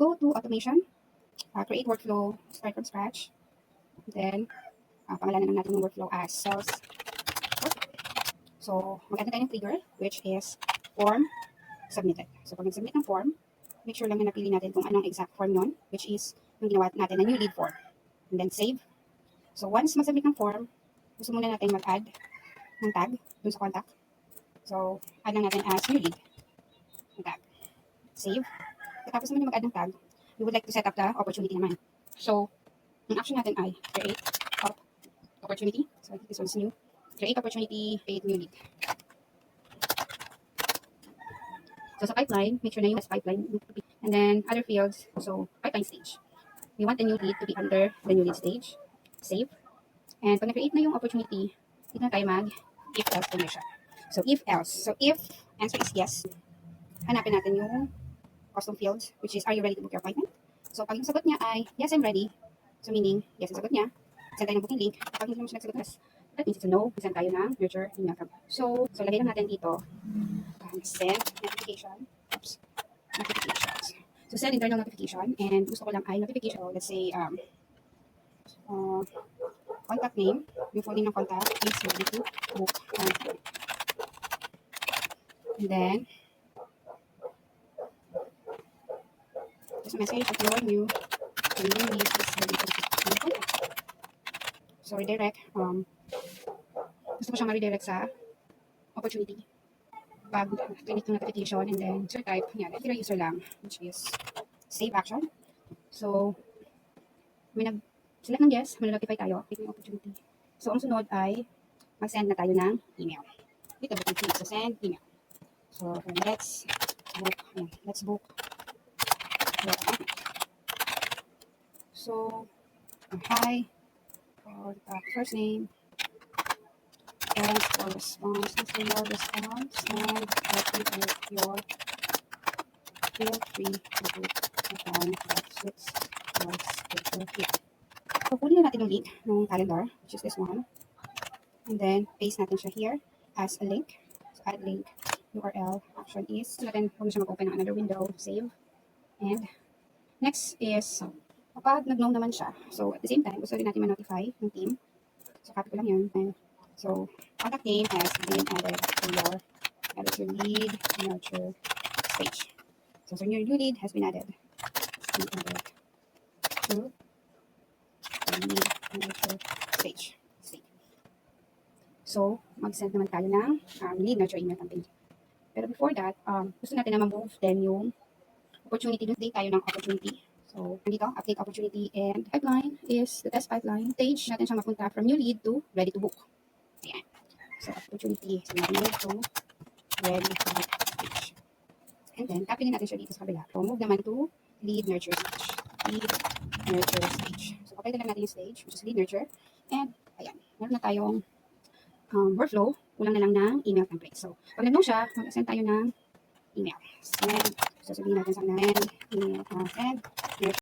go to automation, create workflow, start from scratch. Then, pangalanan lang natin yung workflow as sales workflow. So, mag-add na tayo ng trigger, which is form submitted. So, pag nag-submit ng form, make sure lang na napili natin kung anong exact form yon, which is yung ginawa natin na new lead form. And then, save. So, once mag-submit ng form, gusto muna natin mag-add ng tag dun sa contact. So, add lang natin as new lead. Tag. Save. Tapos naman yung mag-add ng tag, we would like to set up the opportunity naman. So, ang action natin ay create opportunity. So, I think this one's new. Create opportunity, create new lead. So, sa pipeline, make sure na yung pipeline. And then, other fields, so, pipeline stage. We want the new lead to be under the new lead stage. Save. And pag na-create na yung opportunity, dito na tayo mag-if else condition. So, if else. So, if answer is yes, hanapin natin yung custom fields, which is, are you ready to book your appointment? So, pag yung sagot niya ay, yes, I'm ready. So, meaning, yes, ang sagot niya. Send tayo ng booking link. Pag hindi naman siya nagsagot, that means it's a no. Send tayo ng nurture email campaign. So, lagay lang natin dito, send notification. Oops. Notifications. So, send internal notification. And gusto ko lang ay notification. Let's say, contact name. Yung full name ng contact is ready to book. And then, just a message of your new lead is ready to book. So, redirect. Gusto ko siyang ma-redirect sa opportunity. Pag click yung notification and then user type, yan, enter user lang, which is save action. So, may select ng yes, mag-notify tayo, click yung opportunity. So, ang sunod ay mag-send na tayo ng email. Dito, button click. So, send email. So, let's book. Ayan, let's book your appointment. So, hi, for first name, and for response, after your response, and feel free to book a time that suits your schedule here. So, kunin na natin yung link ng calendar, which is this one. And then, paste natin siya here as a link. So, add link, URL, action is. So, natin, huwag na siya mag-open ng another window, save. And, next is, kapag nag-know naman siya, so, at the same time, gusto rin natin ma-notify ng team. So, copy ko lang yun. And, so, contact name has been added to your lead nurture stage. So, your new lead has been added. To the lead nurture stage. So, mag-send naman tayo ng lead nurture email campaign. Pero before that, gusto natin na ma-move then yung opportunity. Doon tayo ng opportunity. So, dito, update opportunity and pipeline is the test pipeline. Stage natin siya mapunta from new lead to ready to book. Ayan. So, opportunity. So, move to ready to book stage. And then, copy natin siya dito sa kabila. So, move naman to lead nurture stage. Lead nurture stage. So, copy lang natin yung stage, which is lead nurture. And, ayan. Meron na tayong workflow. Kulang na lang ng email template. So, pag nag-know siya, mag-send tayo ng email. Send. Sasabihin natin sa email. Send.